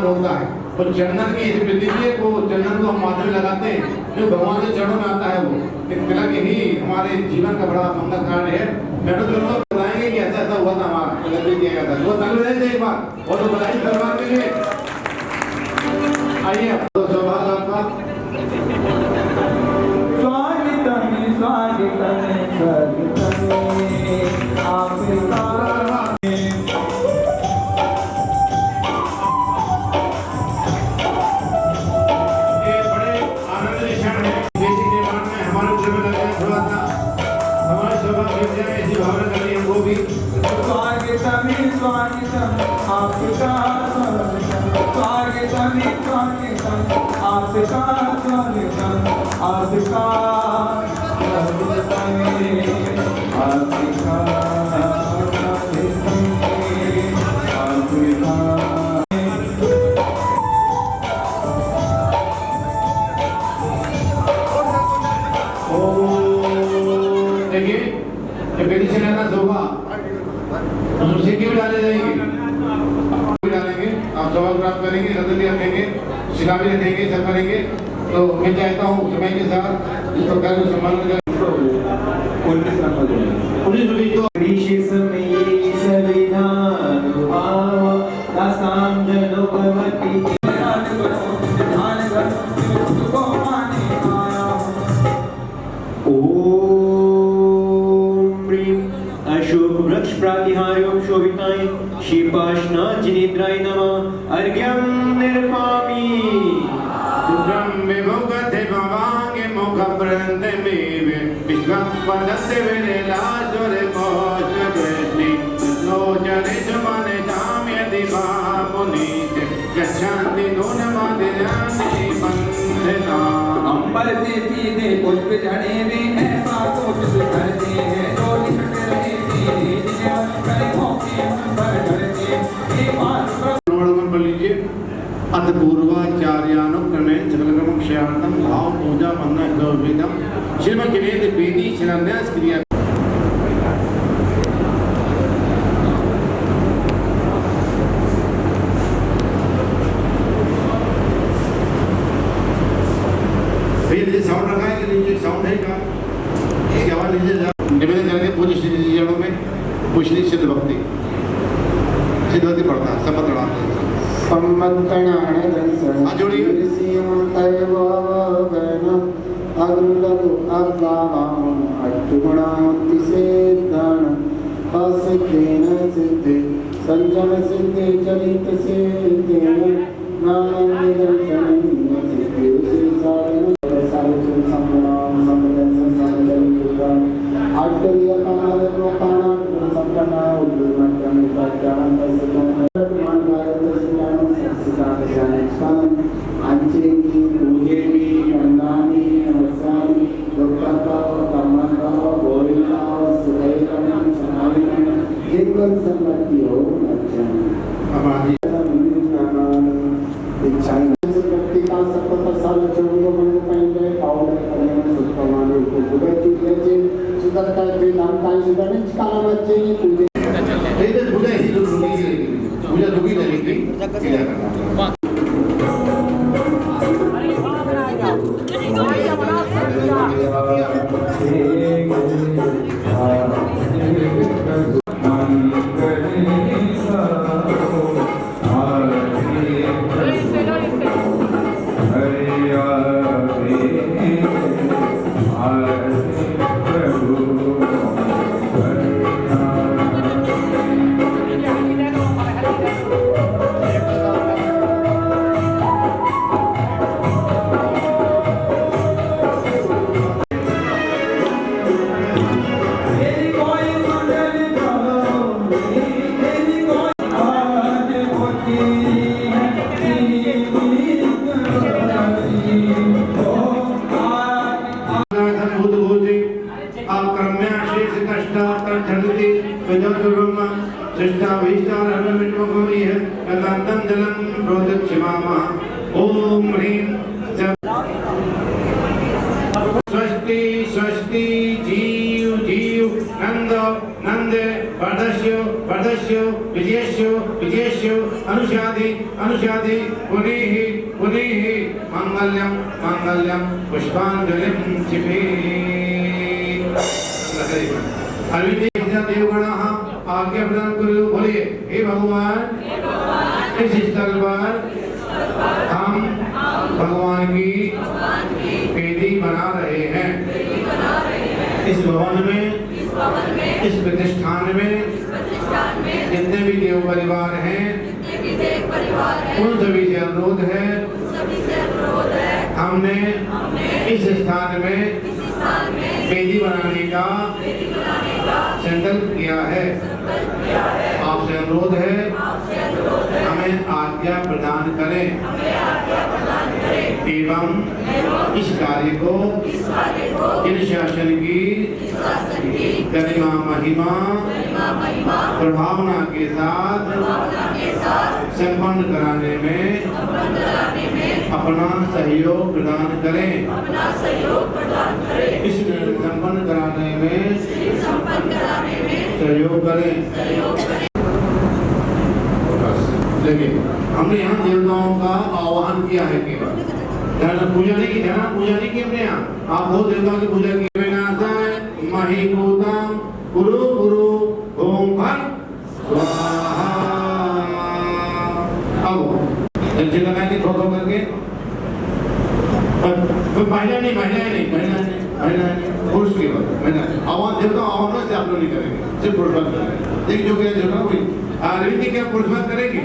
निर्माण होता है। तो चंदन की पृथ्वी को चंदन को हम माथे में लगाते हैं, जो भगवान के चरणों में आता है वो तिलक ही हमारे जीवन का बड़ा मंगल कारण है। मैंने तो लोग बताएंगे कि ऐसा ऐसा हुआ था हमारा तिलक दिया गया था, वो तल रहे थे एक बार और तो बताइए दरबार के लिए। आइए तो सौभाग्य आपका स्वागतम स्वागतम स्वागतम आपका। शिला भी रखेंगे, सब करेंगे। तो मैं चाहता हूँ समय के साथ इस प्रकार का सम्मान करें। अशोक वृक्ष प्रातिहार्यों शोभिताय शिपाशना जिनेन्द्राय नमः। अर्घ्यं निर्मामि विभुगते भवांगे मुख प्रंद में विश्वं पदस्य विलासोरे मोक्ष वृष्टि लोचने सुमने जाम्यति मुनीत गच्छन्ति नूनमदिरानि बंधना। अंबर से सीधे पुष्प झड़े वे ऐसा कुछ करते हैं जो निकट रहे सीधे दिया करे भौंके अंबर झड़ते ये बात पर लीजिए। अत पूर्वाचार्यानो क्रमेण सकलकर्म क्षयार्थम भाव पूजा वंदना गौरवेदम श्रीमद् वेद वेदी शिलान्यास क्रिया। भैया साउंड रखा है कि नीचे साउंड है क्या? इसकी आवाज नीचे निवेदन करेंगे पूज्य श्री जी जड़ों में पूछनी सिद्ध भक्ति पड़ता है संबत लड़ाते हैं संजन सिद्धि चरित सिद्धि स्वस्ति स्वस्ति जीव जीव नंद नंदे वर्धस्यो वर्धस्यो विजयस्यो विजयस्यो अनुष्याधि अनुष्याधि पुनीः पुनीः मंगल्यम मंगल्यम पुष्पांजलिं चिमेत्। अरविंद देवगणः आज्ञा प्रदान करो। बोलिए हे भगवान इस स्थल पर हम भगवान की वेदी बना रहे हैं। इस भवन में इस प्रतिष्ठान में जितने भी देव परिवार हैं उन सभी से अनुरोध है हमने इस स्थान में वेदी बनाने का संकल्प किया है। आपसे अनुरोध है हमें आज्ञा प्रदान करें एवं इस कार्य को इन शासन की गरिमा महिमा प्रभावना के साथ संपन्न कराने में अपना सहयोग प्रदान करें। इस संपन्न कराने में सहयोग करें। लेकिन हमने यहाँ देवताओं का आह्वान किया है केवल पूजा नहीं की, पूजा नहीं की हमने यहाँ। आप बहुत देवताओं की पूजा की। महिभूतम गुरु गुरु ओम फट स्वाहा। अब जल्दी लगाएंगे थोड़ा करके। महिला नहीं पुरुष केवल महिला आह्वान देवता आह्वान से आप लोग नहीं करेंगे, सिर्फ पुरुष करेंगे। देखिए जो क्या देवता कोई अरविंद क्या पुरुष करेंगे।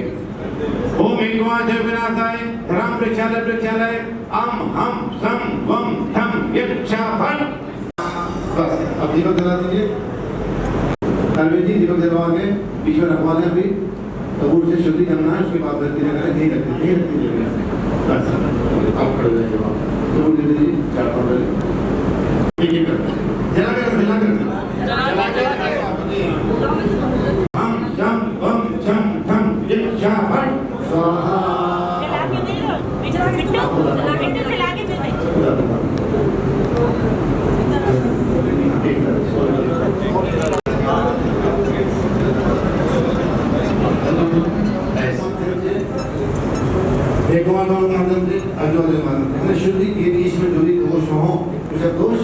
ओम एकवा जय विनाशाय धर्म प्रक्षालय प्रक्षालय अम हम सम वम थम यक्षा फट। बस अब दीपक जला दीजिए। अरविंद जी दीपक जलवा के बीच में रखवा दें। अभी कपूर से शुद्धि करना है, उसके बाद व्यक्ति ने कहा नहीं रखते बस आप खड़े हो जाइए। कपूर दे दीजिए 4 जला कर हम जम वम झम थम यक्षा फट स्वाहा। शुद्धि के लिए इसमें जो भी दोष हो उसे दोष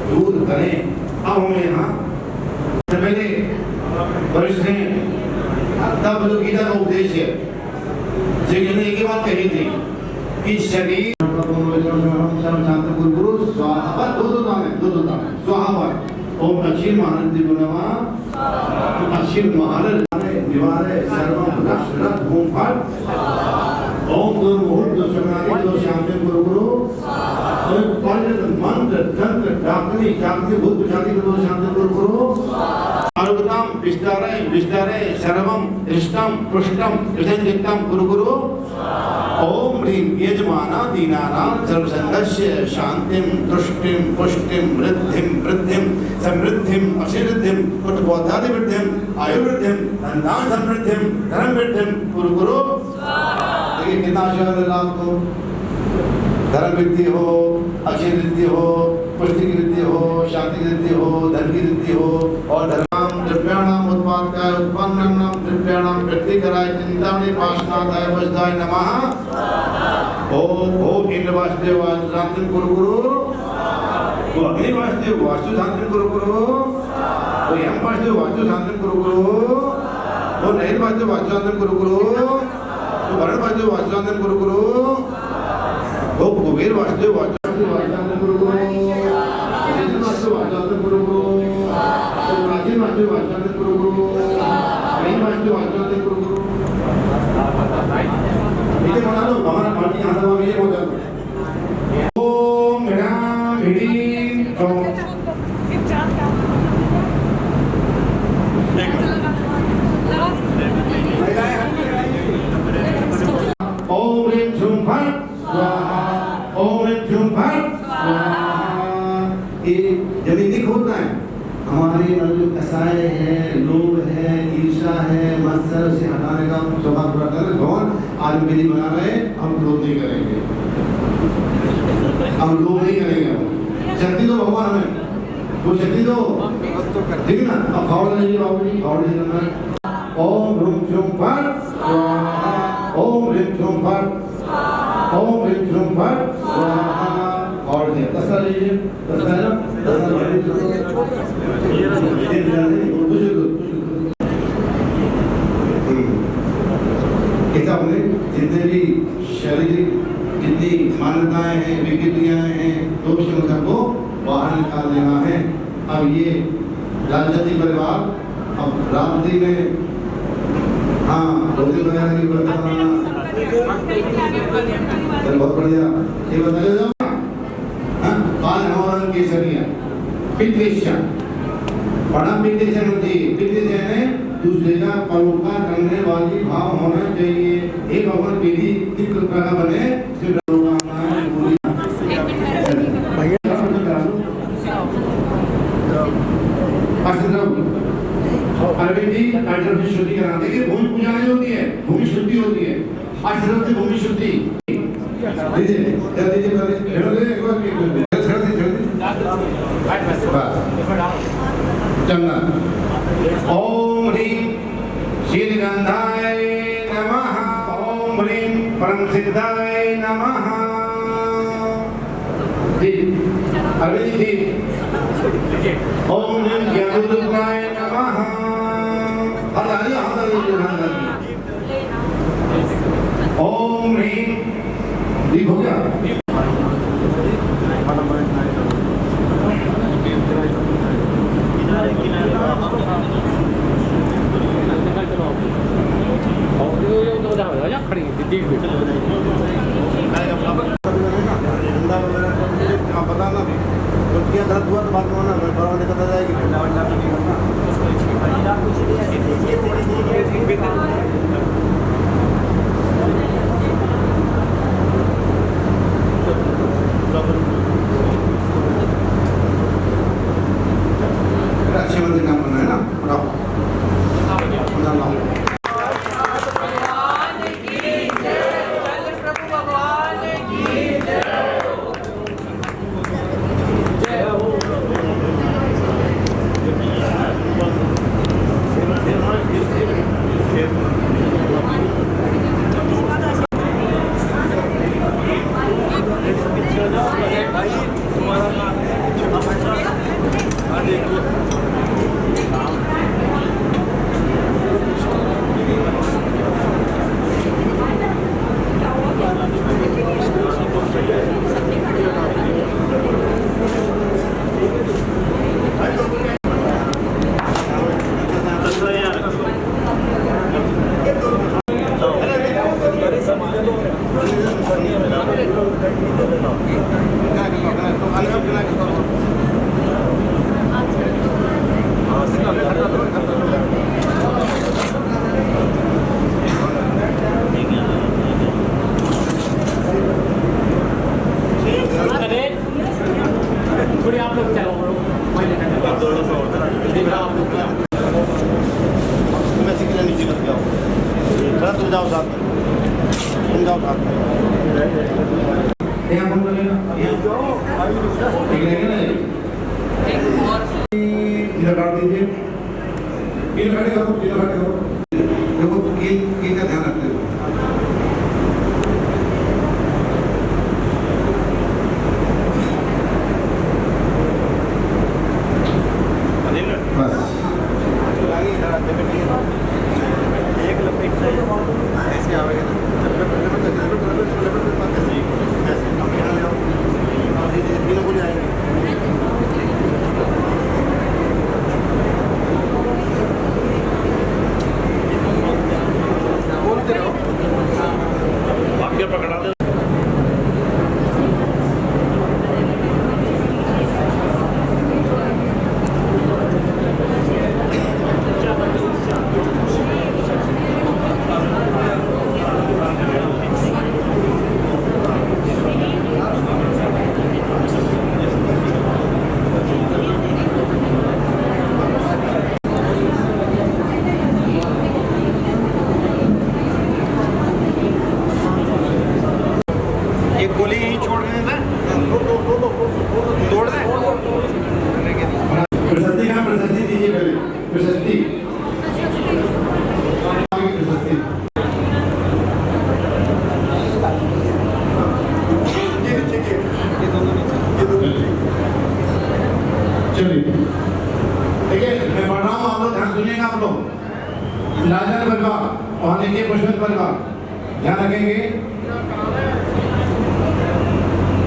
दूर करें। अब हमें यहाँ पहले वरिष्ठ हैं तब जो गीता का उपदेश है श्री जी ने एक ही बात कही थी कि शरीर गुरु स्वाहा दो स्वाहा ओम अक्षीर महानंदी गुणवा अक्षीर महारथ निवारे सर्वम रक्षरथ ओम फट ओम दो मुहूर्त दो समाधि दो शांति गुरु गुरु और मंत्र तंत्र डाकनी जागृति भूत जाति दो शांति गुरु गुरु आरोग्यम विस्तारे विस्तारे सर्वम इष्टम पुष्टम विसंजितम गुरु गुरु ओम ह्रीं यजमाना दीनानां सर्वसंगस्य शांतिं तुष्टिं पुष्टिं वृद्धिं वृद्धिं समृद्धिं असिद्धिं उत्पौधादि वृद्धिं आयु वृद्धिं धनदान समृद्धिं धर्म वृद्धिं गुरु गुरु। देखिए कितना आशीर्वाद मिला आपको। धर्म वृद्धि हो, अक्षय वृद्धि हो, पुष्टि की वृद्धि हो, शांति की वृद्धि हो, धन की वृद्धि हो और धर्म द्रव्याणाम उत्पादकाय उत्पन्नानाम द्रव्याणाम वृद्धि कराय चिंतामणि पाशनाथाय वज्दाय नमः। ओम इंद्र वासुदेव वासु शांति गुरु गुरु। तो अग्नि वासुदेव वासु शांति गुरु गुरु। तो यम वासुदेव वासु शांति गुरु गुरु। तो नैल वासुदेव वासु शांति गुरु गुरु। तो वरुण वासुदेव वासु शांति गुरु गुरु। तो कुबेर वासुदेव वासु शांति गुरु गुरु। वासुदेव वासु शांति गुरु गुरु। तो प्राचीन वासुदेव वासु शांति गुरु गुरु। नैल वासुदेव वासु शांति गुरु गुरु। इसे बना लो हमारा पार्टी यहाँ से ये हो जाता है। ओम ह्रां ह्रीं ओम ओम ह्रीं झुं फट स्वाहा। ओम ह्रीं झुं फट स्वाहा। ये जमीनी होता है हमारे जो कसाय है, लोभ है, ईर्ष्या है, मत्सर से हटाने का स्वभाव पूरा कर भगवान आज विधि बना रहे। हम क्रोध नहीं करेंगे, हम लोभ नहीं करेंगे। शक्ति दो भगवान हमें, वो शक्ति दो। ठीक है ना। अब खाओ लीजिए बाबू जी, खाओ लीजिए। ओम ह्रूं झुं फट स्वाहा। ओम ह्रीं ह्रूं फट, ओम ह्रीं ह्रूं फट स्वाहा। और ये दस्ता लीजिए, दस्ता है ना, दस्ता किताब में जितने भी शारीरिक जितनी मान्यताएं हैं, विकृतियां हैं, दोष सबको बाहर निकाल देना है। अब ये राजनीति परिवार अब रात्रि में हाँ रोटी वगैरह की व्यवस्था बनाना बहुत बढ़िया। ये बताइए हाँ काल हमारा केसरिया पितृष्या बड़ा पितृष्यन होती है। पितृष्यन है दूसरे का परोपकार करने वाली भाव होना चाहिए। एक अवर विधि किस प्रकार बने अरविंद जी अष्टरथ की शुद्धि कराते हैं। भूमि पूजा नहीं होती है, भूमि शुद्धि होती है। अष्टरथ की भूमि शुद्धि दीजिए चंदन। ओम ह्रीं शीलगंधाय नमः, ओम ह्रीं परम सिद्धाय नमः। अरविंद जी ओम ह्रीं ज्ञानरूपाय नमः। ओम ह्रीं दीप हो गया। आप बताना कुछ दर्द हुआ तो बात में ना बराबर निकल जाएगी। अच्छे मंदिर काम करना है ना बताओ। थोड़ी आप लोग चलो मैं सीखने नीचे लग गया हूँ। तुम जाओ साथ में, तुम जाओ साथ में। यहाँ फोन कर लेना, ठीक है ना? इधर काट दीजिए, कील खड़े करो, कील खड़े करो। देखो कील का ध्यान रखते हो। बस एक लपेट से ऐसे आवेगा ना बोलते रहो भाग्य पकड़ा दे। चलिए ठीक है, मैं पढ़ रहा हूँ, आप लोग ध्यान सुनिएगा। आप लोग लाजन परिवार वहाँ लिखिए, पुष्पन परिवार ध्यान रखेंगे।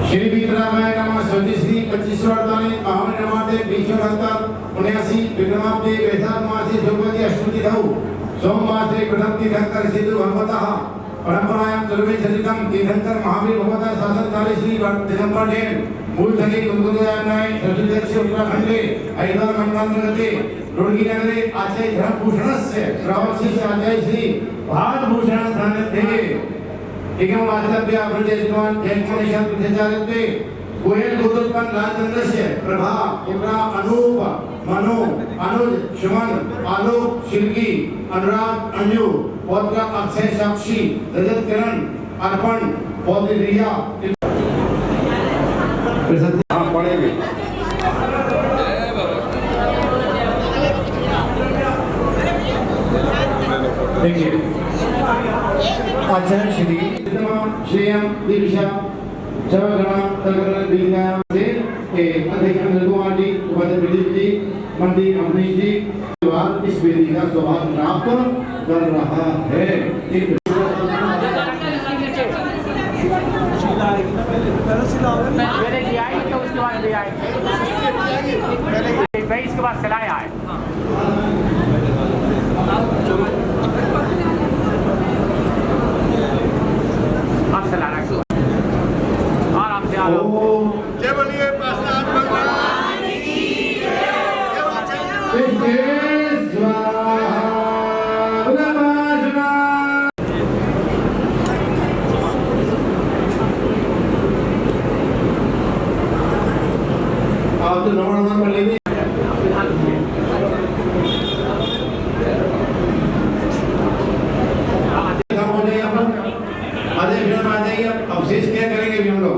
श्री विक्रमाय नमः स्वस्ति 25 वर्तानि पावन नमाते 20 विक्रमाब्दे वैशाख मासे शुक्लपक्षे अष्टमी तिथौ सोमवासरे प्रथम तीर्थंकर सिद्धो भगवतः परंपरायां सर्वे चरितम तीर्थंकर महावीर भगवतः शासनकाले श्री दिगंबर जैन मूलधनी कुंकुमयानाय सरस्वती उत्तराखंडे हरिद्वार मंडलगते रुड़की नगरे आचार्य धर्मभूषणस्य प्रवशिष्य आचार्य श्री भारतभूषण सानिध्ये एवं वास्तव्य प्रदेशवान जयकुमार प्रतिचारिते गोयल गोदोत्पन्न लालचंद्रस्य प्रभा पुत्रा अनूप मनु अनुज सुमन आलोक शिल्की अनुराग अंजू पौत्र अक्षय साक्षी रजत किरण अर्पण पौत्र रिया। हाँ पढ़ेंगे। देखिए आचार्य श्री श्रेयम दीक्षा जवगणा तगरण दिलगाम से अध्यक्ष निर्गुवाडी उपाध्यक्ष विदित जी मंडी अमरीश जी इस वेदी का स्वभाव प्राप्त कर रहा है। पहले लिया है तो उसके बाद लिया है, भाई इसके बाद सिलाया है। अब सिलाना है आराम से जय बोलिए प्रसाद भगवान की जय। आप तो नमन कर लेंगे। अवशेष क्या करेंगे अभी हम लोग?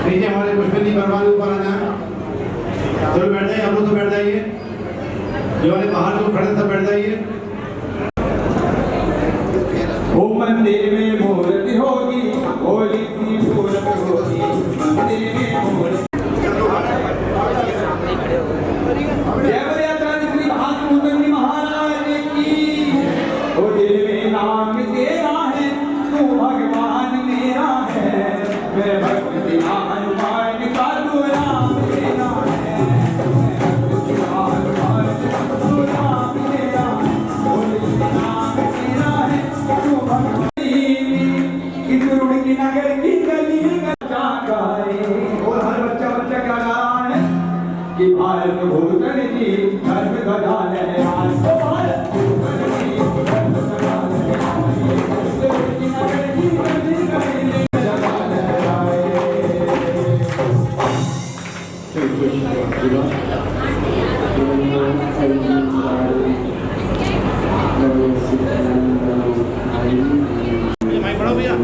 नीचे हमारे पुष्पति परवार ऊपर आ जाए, चलो बैठ जाइए। हम लोग तो बैठ जाइए, जो वाले बाहर जो खड़े सब बैठ जाइए। वो मंदिर में मूर्ति होगी, होली सी मूर्त होगी, मंदिर में मूर्ति। जय बलियात्रा श्री भागवत महाराज की। वो दिल में नाम तेरा है, तू भगवान मेरा है, मैं भक्ति हनुमान का तू राम तेरा है, मैं भक्ति हनुमान का तू राम तेरा, वो दिल में नाम तेरा है, तू भक्ति इस रुड़ की नगर की गली बच्चा गाए। और हर बच्चा बच्चा क्या गा रहा है कि भारत भूषण जी धर्म ध्वजा लहराए, भारत भूषण जी धर्म ध्वजा लहराए, इस रुड़ की नगर की गली गली ध्वजा लहराए। माइक बढ़ाओ भैया।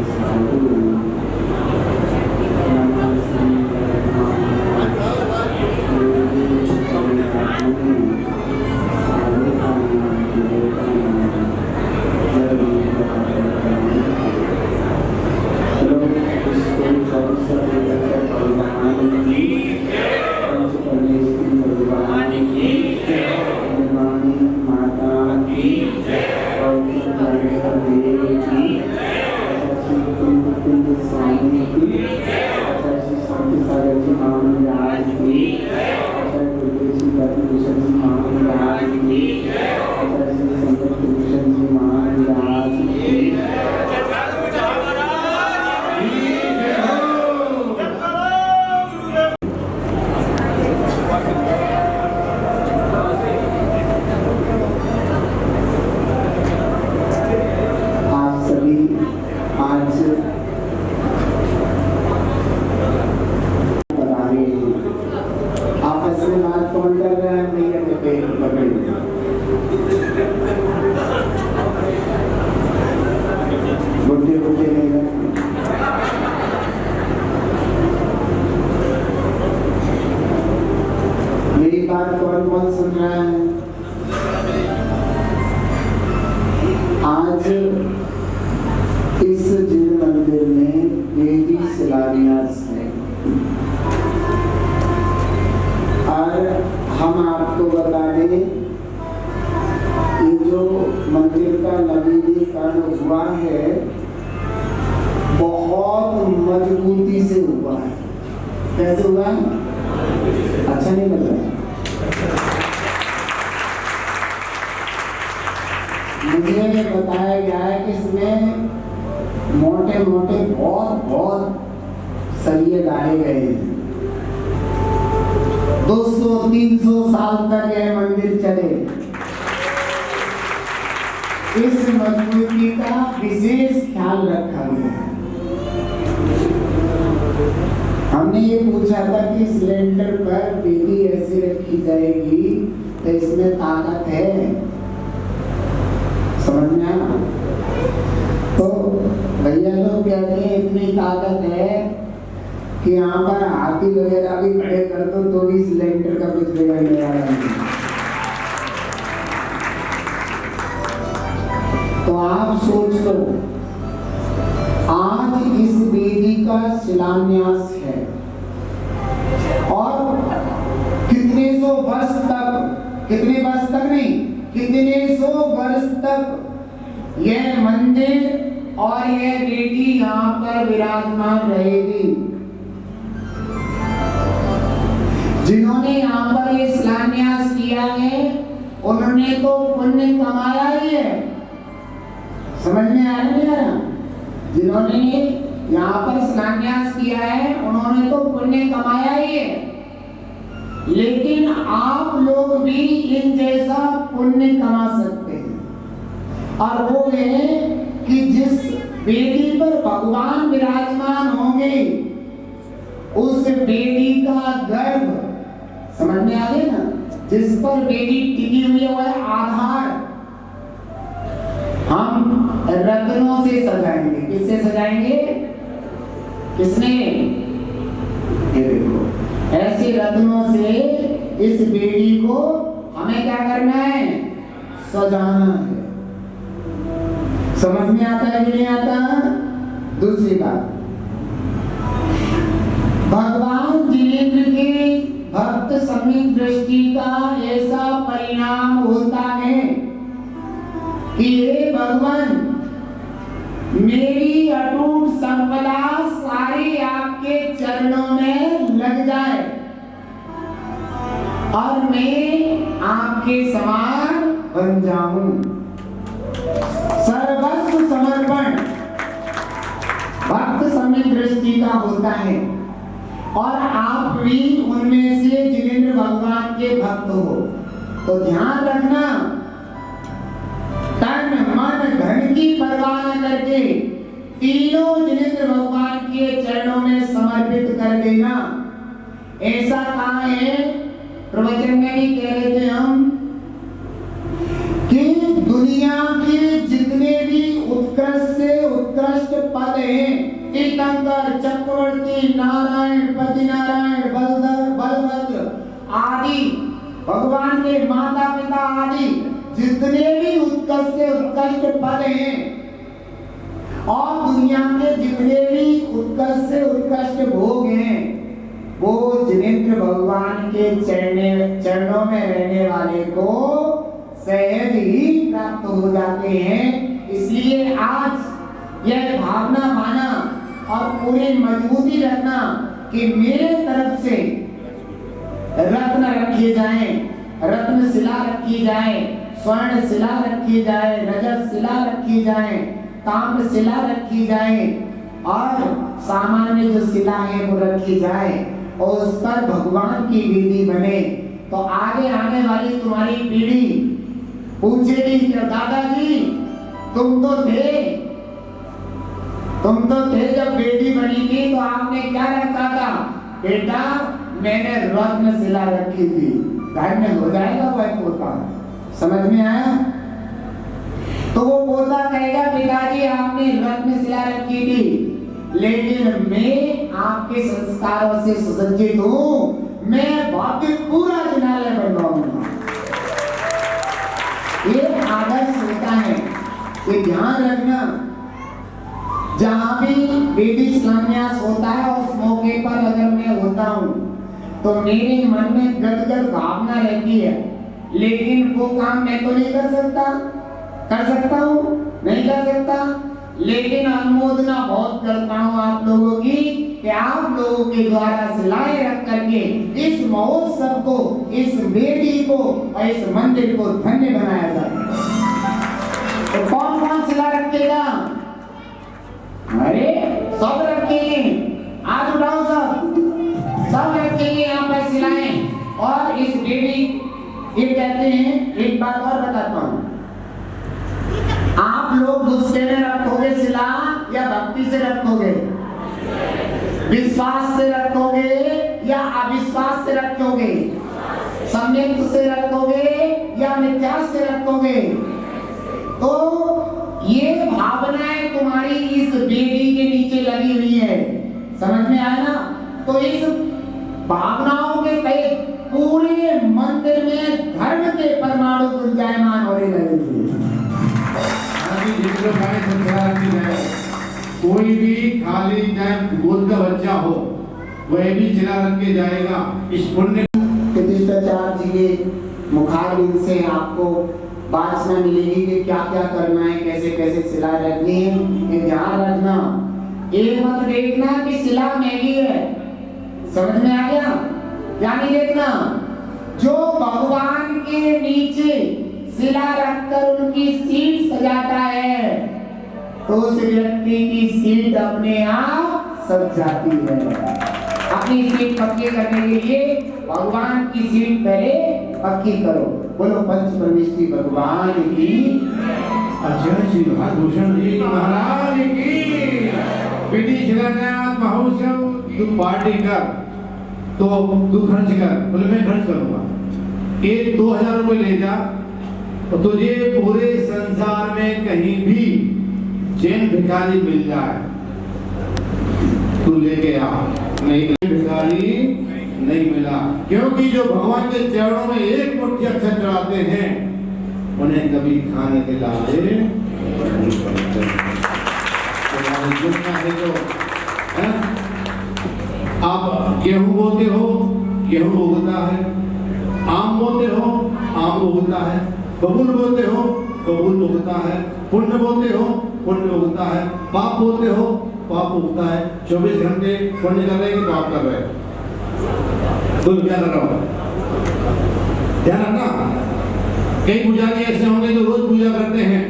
मेरी बात कौन सुन रहा है? आज इस जिन मंदिर में देवी शिलान्यास है और बहुत मजबूती से हुआ है। कैसे हुआ है? अच्छा नहीं लग रहा? मुझे बताया गया है कि इसमें मोटे मोटे बहुत सरिये डाले गए हैं। 200-300 साल तक यह मंदिर चले। इस मजबूती का विशेष ख्याल रखा गया है। हमने ये पूछा था कि सिलेंडर पर बेदी ऐसे रखी जाएगी तो इसमें ताकत है, समझ में आया? तो भैया लोग कहते हैं इतनी ताकत है कि यहाँ पर हाथी वगैरह भी खड़े कर दो तो भी सिलेंडर का कुछ बिगड़ने वाला नहीं। तो आप सोच लो, आज इस वेदी का शिलान्यास है और कितने सौ वर्ष तक यह मंदिर और यह वेदी यहाँ पर विराजमान रहेगी। जिन्होंने यहाँ पर ये शिलान्यास किया है उन्होंने तो पुण्य कमाया ही है। समझ में आ रहा है? जिन्होंने यहाँ पर शिलान्यास किया है उन्होंने तो पुण्य कमाया ही है, लेकिन आप लोग भी इन जैसा पुण्य कमा सकते हैं। और वो है कि जिस वेदी पर भगवान विराजमान होंगे उस वेदी का गर्भ, समझ में आ गया ना, जिस पर वेदी टिकी हुई है वह आधार हम रत्नों से सजाएंगे। किससे सजाएंगे? किसने? ये देखो, ऐसे रत्नों से इस वेदी को हमें क्या करना है? सजाना है। समझ में आता है कि नहीं आता? दूसरी बात, भगवान जिनेंद्र के भक्त समीप दृष्टि का ऐसा परिणाम होता है कि हे भगवान, मेरी अटूट संपदा सारी आपके चरणों में लग जाए और मैं आपके समान बन जाऊं। सर्वस्व समर्पण भक्त समीप दृष्टि का होता है और आप भी उनमें से जिनेंद्र भगवान के भक्त हो। तो ध्यान रखना, तन मन धन की परवाह न करके तीनों जिनेंद्र भगवान के चरणों में समर्पित कर देना। ऐसा कहा है, प्रवचन में भी कह रहे थे हम कि दुनिया के जितने भी उत्कृष्ट से उत्कृष्ट पद हैं, तीर्थंकर, चक्रवर्ती, नारायण, पतिनारायण, बलभद्र आदि, भगवान के माता पिता आदि जितने भी उत्कृष्ट से उत्कृष्ट पद हैं और दुनिया के जितने भी उत्कृष्ट से उत्कृष्ट भोग हैं वो जिनेंद्र भगवान के चरणों में रहने वाले को सहज ही प्राप्त हो जाते हैं। इसलिए आज यह भावना माना और पूरी मजबूती रखना कि मेरे तरफ से रत्न रखे जाएं, रत्न शिला रखी जाए, स्वर्ण शिला रखी जाए, रजत शिला रखी जाए, ताम्र शिला रखी जाए और सामान्य जो शिला है वो रखी जाए और उस पर भगवान की वेदी बने। तो आगे आने वाली तुम्हारी पीढ़ी पूछेगी कि दादाजी तुम तो थे जब वेदी बनी थी तो आपने क्या रखा था? बेटा मैंने रत्न शिला रखी थी। धन्य हो जाएगा वह पोता। समझ में आया? तो वो पोता कहेगा पिताजी आपने रत्न शिला रखी थी, लेकिन मैं आपके संस्कारों से सुसज्जित हूँ, मैं भव्य पूरा जिनालय बनवाऊंगा। ये आदर्श होता है कि ध्यान रखना, जहाँ भी वेदी शिलान्यास होता है उस मौके पर अगर मैं होता हूँ तो मेरे मन में गदगद भावना रहती है, लेकिन वो काम मैं तो नहीं कर सकता। कर सकता हूँ? नहीं कर सकता। लेकिन अनुमोदना बहुत करता हूँ आप लोगों की कि आप लोगों के द्वारा शिलाएं रख करके इस महोत्सव को, इस वेदी को और इस मंदिर को धन्य बनाया जाए। तो कौन कौन शिला रखेगा? अरे सब रखेंगे, आज उठाओ सब रखेंगे यहाँ पर शिलाएं। और इस वेदी, ये कहते हैं, एक बात और बताता हूँ, आप लोग गुस्से में रखोगे शिला या भक्ति से रखोगे? विश्वास से रखोगे या अविश्वास से रखोगे? संयम से रखोगे या मिथ्या से रखोगे? तो ये भावनाएं तुम्हारी इस वेदी के नीचे लगी हुई है, समझ में आया ना? तो इस भावनाओं के तहत पूरे मंदिर में धर्म के परमाणु गुंजायमान होने लगेंगे। कोई भी खाली चाहे गोद का बच्चा हो वह भी शिला रख के जाएगा। इस पुण्य प्रतिष्ठाचार्य जी के मुखारबिंद से आपको वासना मिलेगी कि क्या क्या करना है, कैसे कैसे शिला रखनी है। ये ध्यान रखना, ये मत देखना कि शिला महंगी है, समझ में आ गया? यानी देखना, जो भगवान के नीचे शिला रखकर उनकी सीट सजाता है तो उस व्यक्ति की सीट अपने आप सज जाती है। अपनी सीट पक्की करने के लिए भगवान की सीट पहले पक्की करो। बोलो पंच परमेश्वरी भगवान की, आचार्य श्री भूषण जी महाराज की। विधि शिलान्यास महोत्सव तू पार्टी कर तो तू खर्च कर, बोले मैं खर्च करूंगा। ये 2000 रुपए ले जा तो तुझे पूरे संसार में कहीं भी जैन भिखारी मिल जाए, तू लेके आ। नहीं भिखारी नहीं मिला, क्योंकि जो भगवान के चरणों में एक मुट्ठी अक्षर चढ़ाते हैं उन्हें कभी खाने के लाले नहीं पड़ते। आप गेहूं बोते हो, गेहूं उगता है। आम बोते हो, आम उगता है। बबूल बोते हो, बबूल उगता है। पुण्य बोते हो, पुण्य उगता है। पाप बोते हो, पाप उगता है। 24 घंटे पुण्य कर रहे हैं कि पाप कर रहे हैं? तो क्या कर रहा हूं? ध्यान रखना। कई पुजारी ऐसे होंगे जो रोज पूजा करते हैं,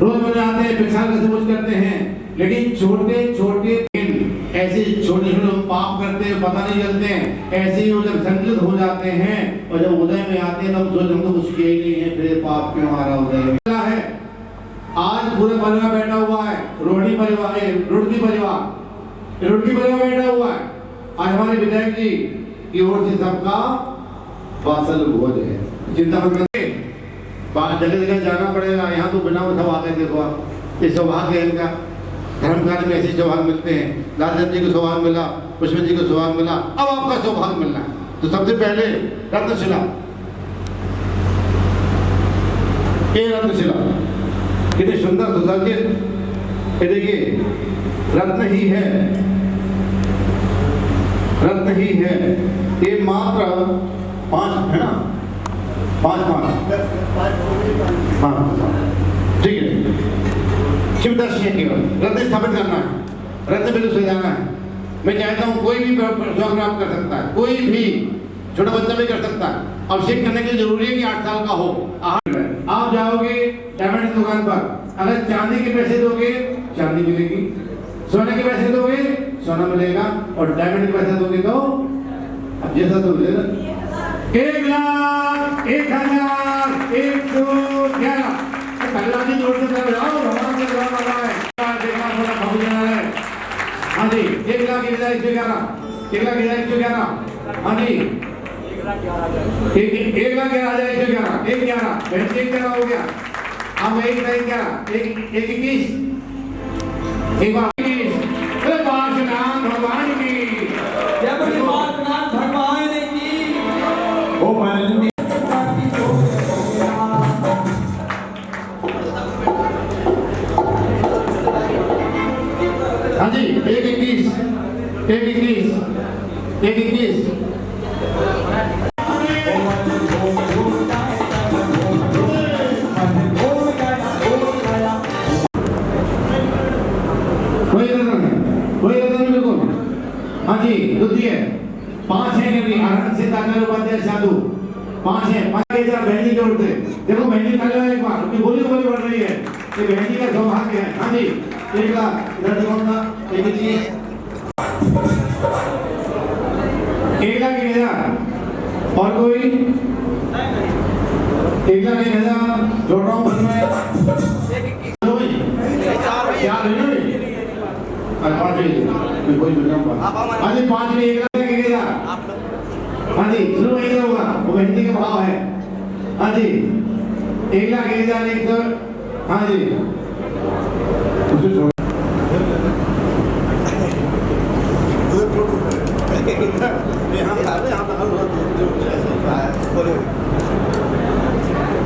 रोज में आते हैं, भिक्षान का समझ करते हैं, लेकिन छोटे छोटे ऐसे छोटे छोटे पाप करते हैं, पता नहीं चलते हैं। ऐसे ही वो जब संकलित हो जाते हैं और जब उदय में आते हैं तब सोच हमको कुछ किया ही नहीं है, फिर पाप क्यों आ रहा उदय में है। आज पूरे परिवार बैठा हुआ है, रोहिणी परिवार, रुड़की परिवार बैठा हुआ है। आज हमारे विधायक जी की ओर से सबका वासल भोज है। चिंता मत करिए, जगह जगह जाना पड़ेगा। यहाँ तो बिना सब आते देखो आप, ये सौभाग्य है इनका। धर्म कार्य में ऐसे सौभाग्य मिलते हैं। लालचंद जी को सौभाग्य मिला, पुष्पन जी को सौभाग्य मिला, अब आपका सौभाग्य मिलना है। तो सबसे पहले रत्नशिला, ये रत्नशिला कितनी सुंदर सुसज्जित, ये देखिए रत्न ही है, रत्न ही है। ये मात्र 5 है ना, 5 ठीक है। शिव दर्शन है, केवल रत्न स्थापित करना है, रत्न बिल्कुल सजाना है। मैं चाहता हूँ कोई भी प्रोग्राम कर सकता है, कोई भी छोटा बच्चा भी कर सकता है। अभिषेक करने के लिए जरूरी है कि 8 साल का हो। आप जाओगे डायमंड की दुकान पर, अगर चांदी के पैसे दोगे चांदी मिलेगी, सोने के पैसे दोगे सोना मिलेगा, और डायमंड के पैसे दोगे तो अब जैसा तो मिलेगा। 1,01,111 पहला भी जोड़ से जाओ, भगवान से दुआ कर रहा है। देखना थोड़ा भाव जाना है। हाँ जी, 1,11,111, 1,11,111, हाँ जी, 1,11,111, 1,11 हो गया। अब 1,11, 1,21, एक बार 21, अरे पार्श्वनाथ भगवान की जय बोले पार्श्वनाथ भगवान की। ओ मंदिर हाँ जी, 1,21, 1,21, 1,21। कोई रहता नहीं बिल्कुल। हाँ जी द्वितीय 5 है कि आनंद से ताकत उपाध्याय साधु 5 है 5 के जरा बहनी के उठते देखो बहनी खा लो एक बार उनकी बोली बोली बढ़ रही है ये बहनी का सौभाग्य है। हाँ जी एक लाख इधर कौन था एक जी 1,01,000 और कोई 1,01,000 जोड़ रहा हूँ मन में 4 कोई मिल रहा हाँ जी 5 में 1,01,000 हाँ जी शुरू वही होगा वो हिंदी का भाव है। हाँ जी 1,01,000 हाँ जी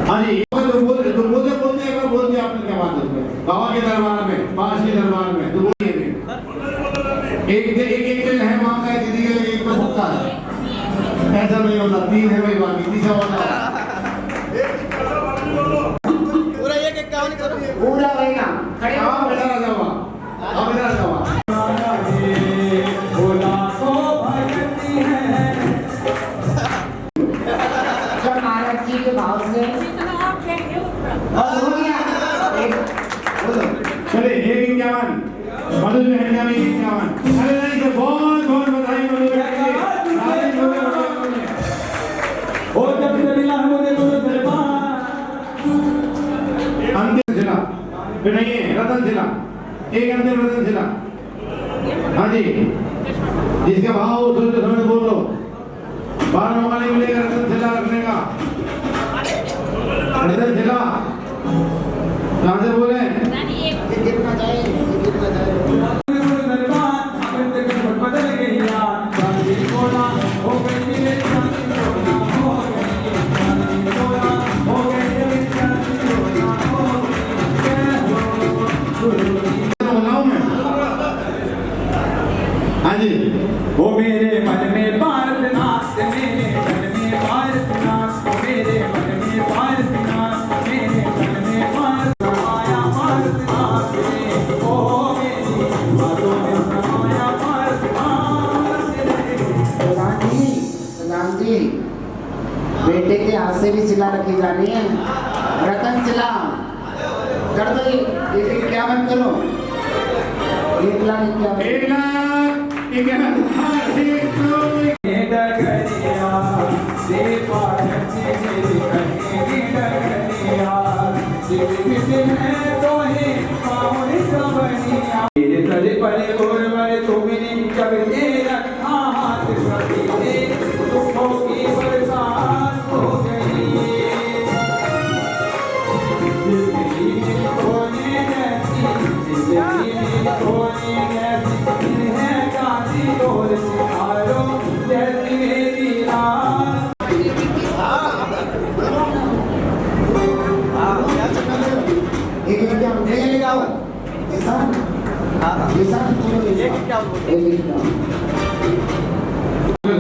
हाँ जी बोलते एक बार बोलते आपने क्या बात है बाबा के दरबार में पास के दरबार में तो बोलिए एक है वहाँ का दीदी के एक पर भुगता है ऐसा नहीं होता 3 है भाई बाकी तीसरा होता पूरा 1,51 करो पूरा होएगा खड़े हो आप इधर आ जाओ आप इधर आ जाओ जब महाराज जी के भाव से बस हो गया बोलो चले 1,51 मधु बहन का भी 1,51 अरे नहीं तो बहुत बहुत बधाई मधु बहन की ओ जब मिला है मुझे तो दरबार अंतिम जिला फिर नहीं है रतन जिला एक अंतिम रतन जिला। हाँ जी जिसके भाव सोचते समय बोल लो 12 मौका नहीं मिलेगा रतन जिला रखने का। रतन जिला कहाँ से बोले कितना चाहिए बदल गई यार चांदी कोना हो गई मेरे चांदी कोना हो गई चांदी कोना हो बोलाऊं मैं। हाँ जी वो मेरे मन में पारसनाथ मेरे मन में पारसनाथ मेरे मन में पारसनाथ मेरे मन में पारसमाया पारसनाथ ओ मेरी बातों में समाया पारसनाथ प्रधान जी बेटे के हाथ से भी सिला रखी जानी है रतन सिला कर दो 1,51 करो 1,51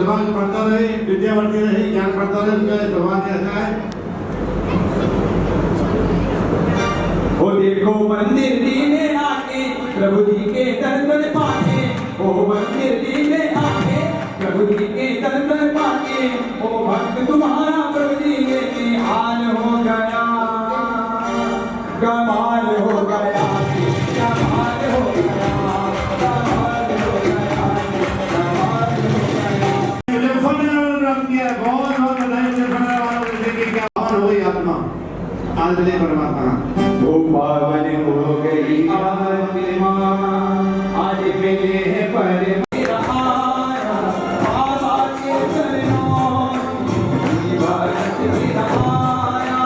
जबान पढ़ता रहे विद्या बढ़ती रहे ज्ञान बढ़ता रहे उसका जबान ऐसा है। ओ देखो मंदिर दी में आके प्रभु जी के दर्शन पाके ओ मंदिर दी में आके प्रभु जी के दर्शन पाके ओ भक्त तुम्हारा प्रभु जी में हाल हो गया कमाल हो गया कमाल हो गया कमाल हो गया कमाल हो गया बहुत बहुत बधाई आत्मा आज ले परमात्मा ओ पावन हो गई आत्मा आज मिले हैं परमाया बाबा के चरणों की बात की रहाया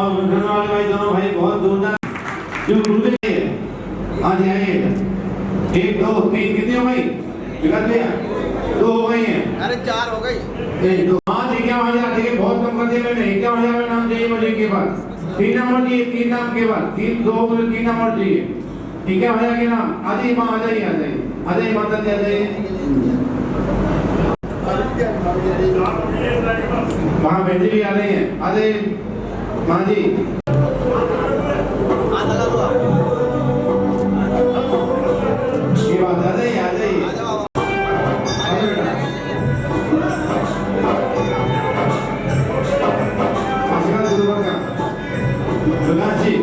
और धन्यवाद भाई दोनों भाई बहुत जोरदार जो गुरु के आज आइए 1 2 3 कितनी हो गई बिगड़ लिया 2 हो गई हैं अरे 4 हो गई 1 2 हाँ ठीक है हो जाए ठीक है बहुत कम कर दिया मैंने क्या हो जाए नाम चाहिए मुझे के बाद 3 नंबर चाहिए 3 नाम के बाद 3 2 3 नंबर चाहिए ठीक है हो जाएगी नाम आधी माँ आ जाइए माता जी आ जाइए वहाँ बेटी भी आ रही है आ जाइए माँ जी ये बात आ जाइए विकास जी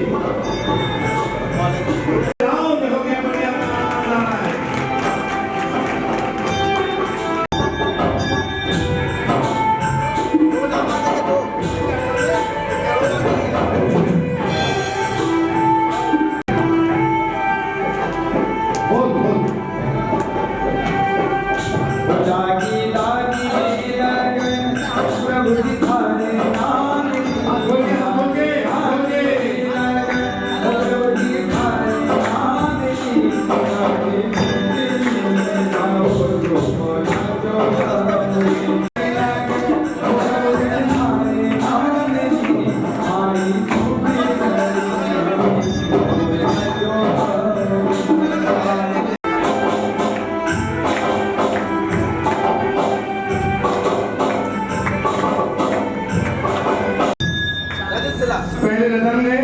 पहले रतन ने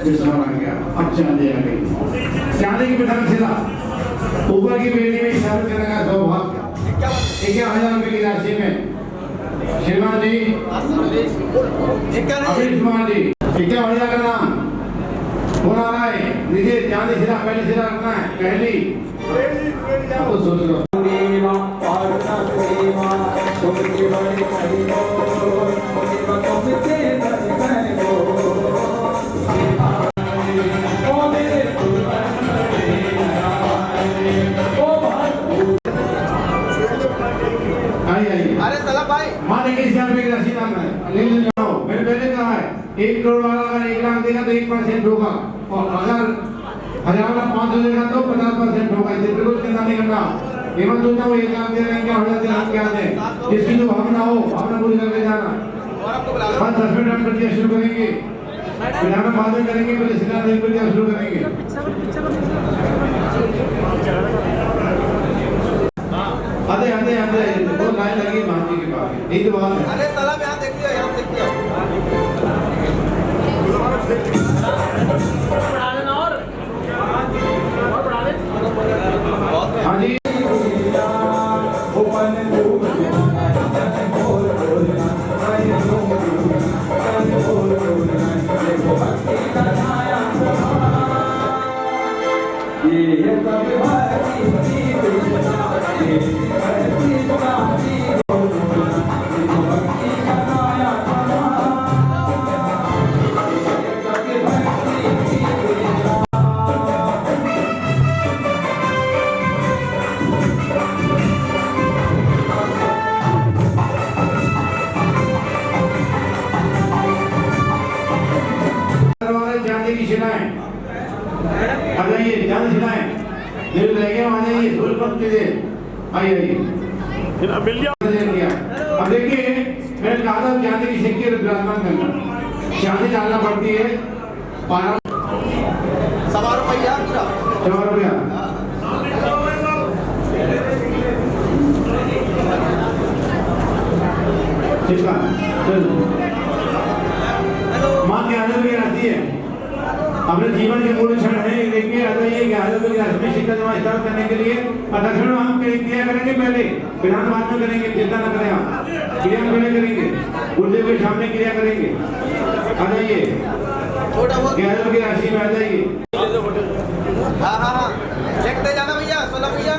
दुश्मन आ गया अब चांदी आ गई चांदी की पिता सिला ऊपर की बेटी में शादी करने का सौभाग्य 51,000 रुपए की राशि में श्रीमान जी श्रीमान जी 51,000 का नाम कौन आ रहा है लीजिए चांदी सिला पहले सिला रखना है पहली तो सोच लो अरे सलाम भाई माँ देखिए इस रुपए की राशि नाम है ले जाओ मैंने पहले कहा है 1 करोड़ वाला अगर 1 लाख देगा तो 1% होगा और अगर 1,000 वाला 500 देगा तो 50% होगा इसे बिल्कुल चिंता नहीं करना ये मत सोचना वो 1 लाख दे रहे हैं क्या हो जाते हैं क्या दे जिसकी जो भावना हो भावना पूरी करके जाना बस 10 मिनट हम प्रक्रिया शुरू करेंगे फिर हम बाद में करेंगे पहले सिद्धांत एक प्रक्रिया शुरू करेंगे आधे आधे आधे बहुत लाइन लगी माँ जी के पास यही तो बात है अरे सलाम यहाँ देखिए हाँ जी चांदी की शिलाएं आ जाइए चांदी शिलाएं दिल रह गया आ जाइए धूल पंक्ति दे आइए अब देखिए मैंने कहा था चांदी की सिक्के विराजमान करना चांदी डालना पड़ती है 1.25 रुपया पूरा 100 रुपया ठीक है चलो माँ के आदर की राशि है अपने जीवन के मूल क्षण है देखिए आ जाइए 11 रुपये की राशि में शिक्षा जमा स्टार्ट करने के लिए दक्षिण हम क्रिया करेंगे पहले विधान बाद में करेंगे चिंता न करें आप क्रिया पहले करेंगे गुरुदेव के सामने क्रिया करेंगे आ जाइए 11 रुपये की राशि में आ जाइए हाँ देखते जाना भैया सोलह भैया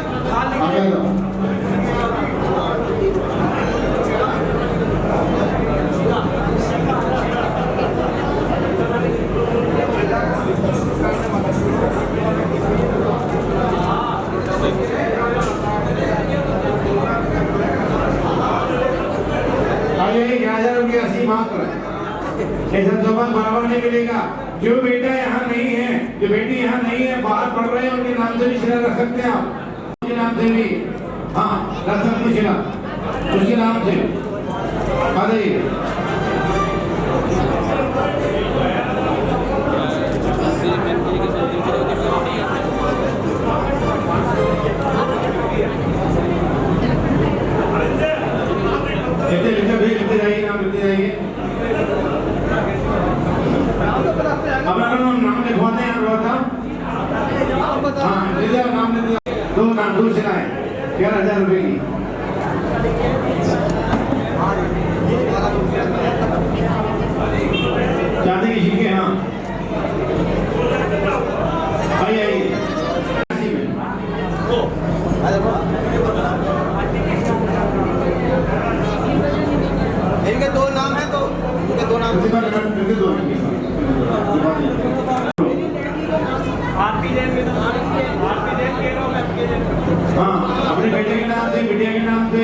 आइए 11,000 रुपये 80 माफ करें ऐसा सौभाग्य बराबर नहीं मिलेगा। जो बेटा यहाँ नहीं है, जो बेटी यहाँ नहीं है, बाहर पढ़ रहे हैं, उनके नाम से भी शिला रख सकते हैं आप, उनके नाम से भी, हाँ रख सकते हैं शिला उसके नाम से। आ जाइए। लिखते जाइए, नाम लिखते जाइए। अपना नाम लिखवाते हैं हाँ, ले जाओ नाम ले जाओ। दो नाम दूर से लाए 11,000 रुपए की। चांदी की शिक्के, हाँ आइए इनके दो नाम है, तो इनके दो नाम हाँ, अपने बेटे के नाम से, बिटिया के नाम से,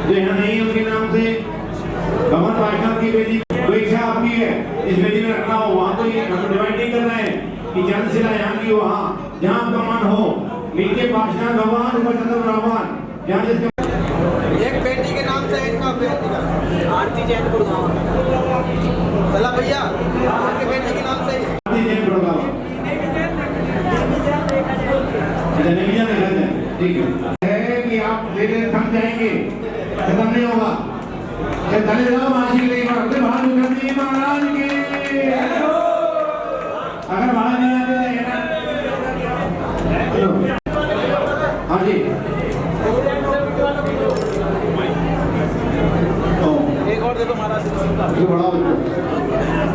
जो यहाँ नहीं है उनके नाम से। भगवान वैष्णव की बेटी तो इच्छा आपकी है इस बेटी में रखना हो, वहाँ तो ये डिवाइड नहीं कर रहे हैं कि चंद शिला यहाँ की वहाँ, जहाँ आपका मन हो। नीचे पार्षद भगवान, ऊपर चंद्र भगवान, यहाँ जिसके एक बेटी के नाम से, इनका बेटी का आरती जैन गुड़गांव। सला भैया आपके बेटी के नाम से आरती जैन गुड़गांव। ठीक है कि आप धीरे थक जाएंगे, खत्म नहीं होगा। चले जाओ मासी के लिए महाराज के। अगर बाहर नहीं आते हाँ जी, एक और दे दो महाराज। बड़ा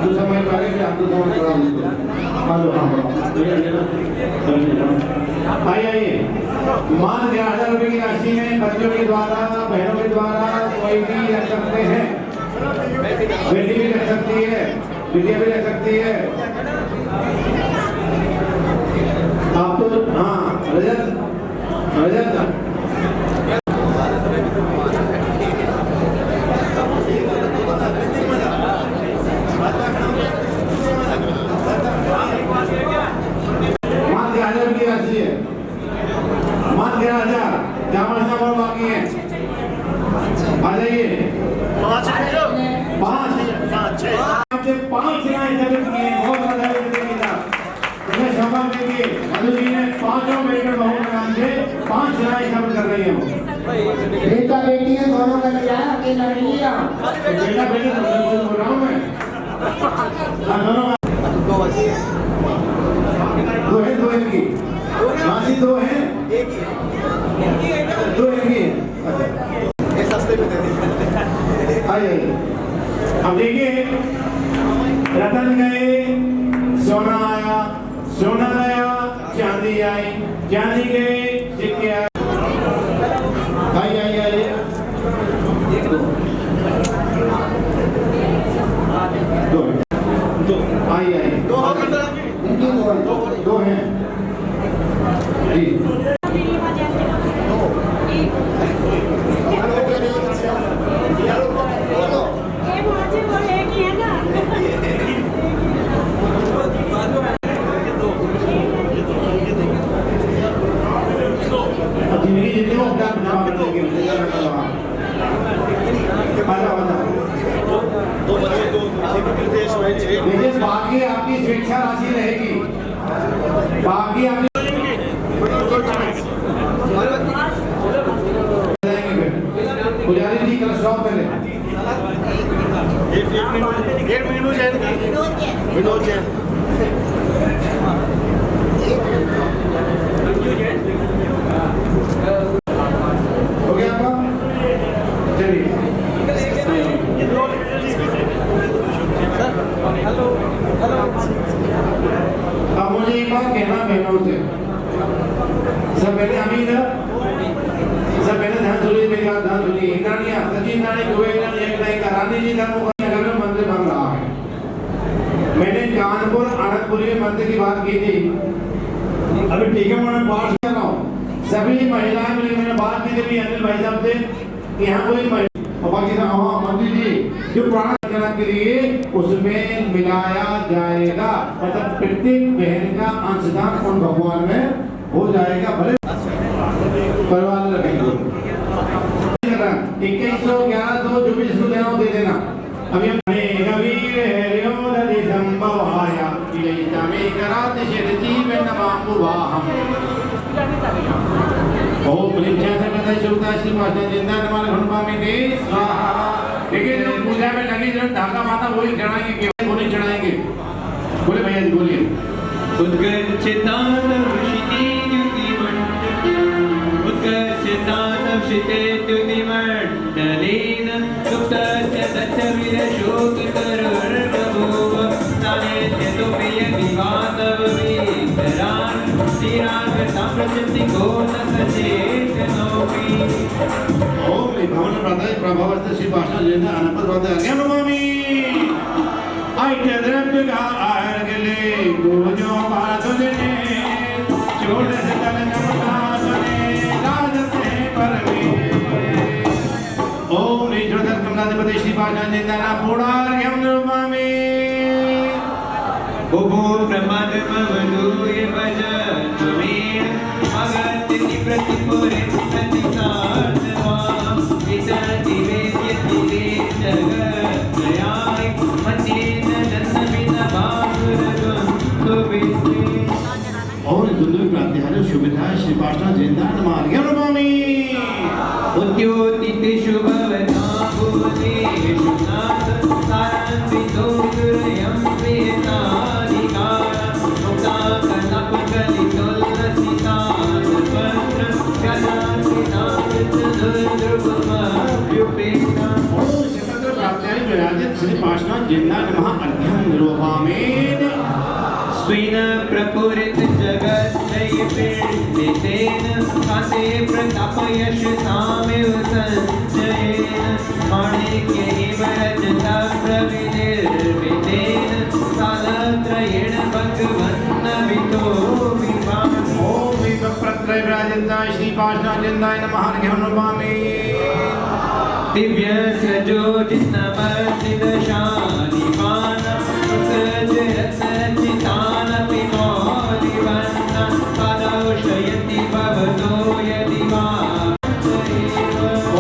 दूसरा मैं पहले आप तो आइए। मान 11,000 रुपए की राशि में बच्चों के द्वारा, बहनों के द्वारा कोई भी रख सकते हैं। बेटी भी रख सकती है, बिटिया भी रख सकती है। आप तो हाँ रजत मान 11,000 की राशि है, मान 11,000 जहाँ और बाकी है। आ जाइए। 5 बहुत शपथ देंगे। मधु जी ने 5 बेटे बहू के नाम से 5 शिलाएं शपथ कर रही है। बेटा बेटी है दोनों का लिया, अकेला नहीं लिया। बेटा बेटी बोल रहा हूँ मैं, दो है, दो इनकी राशि, दो है, एक ही है, दो इनकी है। ये सस्ते में दे दीजिए। आइए अब देखिए, रतन गए सोना आया, सोना गया चांदी आई, चांदी गए सिक्के आए। आइए दो आइए दो हैं जी। जिंदगी जितनी वो अपना बना कर देंगे। देखिए बाकी आपकी स्वेच्छा राशि रहेगी, बाकी आपकी पुजारी जी कल स्टॉप पहले विनोद जैन हो गया आपका। चलिए अब मुझे एक बात कहना बहनों से, सब पहले हम ही सब पहले ध्यान सुनिए, मेरी बात ध्यान सुनिए। इंद्राणी सची इंद्राणी कुबे इंद्राणी एक नहीं का रानी जी धर्म नगर में मंदिर बन रहा है। मैंने कानपुर आनंदपुरी में मंदिर की बात की थी, अभी ठीक है मैंने बात कर रहा हूँ। सभी महिलाएं मिली, मैंने बात की थी अनिल भाई साहब से कि यहाँ कोई मंदिर जी जो पुराना रचना के लिए उसमें मिलाया जाएगा, मतलब प्रत्येक बहन का अंशदान उन भगवान में हो जाएगा। भले परिवार रखेंगे 2111 जो भी जिसको देना हो दे देना। अभी हम गवीर हरियोदधि संभवाया इलेतमे कराते शिरजीवन नमामुवाहम। ओम प्रिंचा से बताइए शुभता श्री पार्षद जिंदा नमाल हनुमान दे स्वाहा। देखिए जो पूजा में लगे जो ढाका माता वही चढ़ाएंगे, केवल वो नहीं चढ़ाएंगे। बोले भैया जी बोलिए। उद्गच्छतानव शिते द्युतिमण्डलेन सुप्तस्य दक्षविरशोककरुर्गभूव सानेत्यतोऽपि यदिवातववीतरान् श्रीरागताम्रशक्तिको न सचेतनोऽपि। ओम भवन प्रदाय प्रभावस्त श्री पार्षद जिंदा अनपद वंदे अज्ञानमामि आइत्यद्रव्यगा आर्गले गोजो भारतने चोड़स तलनमतासने राजते परमे। ओम ईश्वरदत्त कमलाधिपति श्री पार्षद जिंदा ना पूर्णार्घ्यमामि। भूभूर ब्रह्माद्मवधूय भज त्वमेव अगत्यति प्रतिपुरे प्रतिसार्धवाम् वितरति वेद्यति वेद जगत्रयाय मन्येन जन्मविदभासुरगं तुभिस्ते। और दुर्लभ प्रातिहार्य सुविधा श्री पार्षद जिंदा नमार्घ्यमामि। उद्योतिते शुभवना भुवनेषु नाथ सारन्वितो दुर्यं वेदाधिकारं मुक्ताकल्पकलितोल्लसितानपत्रं गजासिताकृतदुर्ध्रुवमभ्युपेता। और शतद्र प्रातिहार्य विराजित श्री पार्षद जिंदा नमार्घ्यं निरूपामि। स्वेन प्रपुरित जगत्त्रयीपीडितेन कान्ते प्रतापयशसामिव सञ्जयेन माणिक्येव रजता प्रविनिर्मितेन कालत्रयेण भगवन्नवितो विभाति। ओम विप्रत्रय विराजिता श्री पार्षद जिंदा नमार्घ्यं निरूपामि। दिव्यस्रजोजिन्नमर्दिदशानिपानं सुसज्जरत्नचितानपि मौलिवन्नं पादौषयति भवतो यदि वा।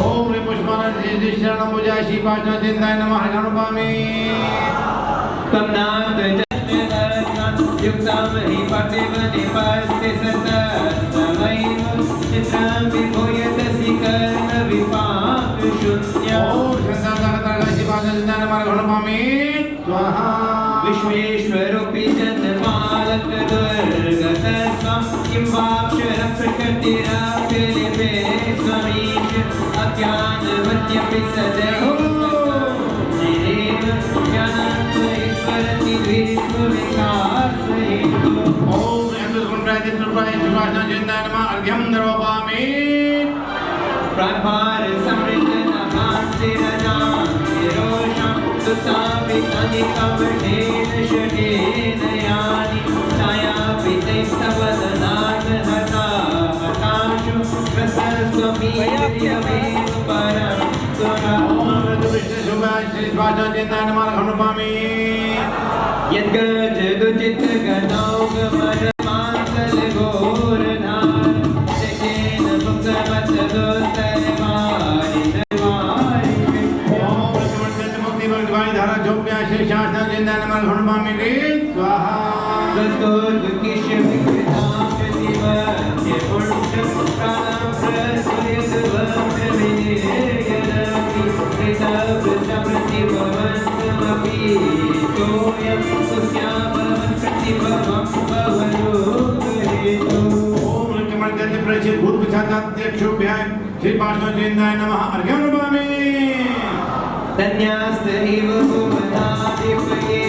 ओम पुष्पाणं शरणं पूजा श्री पार्षद जिंदा नमार्घ्यं निरूपामि। युक्तं हि पतिवनिपस्ति सतस्तवैव चित्रं विभूयतसि कर्णविपाकशून्यम्। ओम शंकरदाता श्री पार्षद जिंदा नमार्घ्यं निरूपामि। स्वाहा। विश्वेश्वरोऽपि जन्मालकदुर्गतस्त्वं किं वाक्षरप्रकृतिरप्यलिपे स्वमीश अज्ञानवत्यपि सदैव ज्ञानत्वैश्वरति विश्वविकासहेतु। ओम अनंतगुणराजित कृपाय श्री पार्षद जिंदा नमार्घ्यं निरूपामि। प्रभार समृद्ध नभान्तिरजान्तिरोषं सुतापितनिकवटेन षडेन यानि छायापितैस्तवदनाथ हता हताशु प्रसस्त्वमीर्यमेव परं ओम विष्णु शुभाय श्री पार्षद जिंदा नमार्घ्यं निरूपामि। यद्गजदुचितगणौगमरमान्तलघोरधार तेन मुक्तवत्सदोत्तरवारिधवारिधे। ओम प्रचमण्डल मुक्ति वर्गवाणी धारा जोप्या श्री शास्त्र जिंदा नमार्घ्यं निरूपामि। स्वाहा। तस्कोद्किश विकृतां प्रतिवद्य पुण्यं प्राणं प्रसूयद्वन्द्रविनिर्यरति कृतवृत्तप्रतिभवन्तमपि तोयं सुस्याभवन् प्रतिभवं भवलोकहेतु। ओम प्रचमण्डल प्रचित भूत पिशाचाध्यक्षोभ्यां श्री पार्षद जिंदा नमार्घ्यं निरूपामि। धन्यास्त इव भुवनाधिपये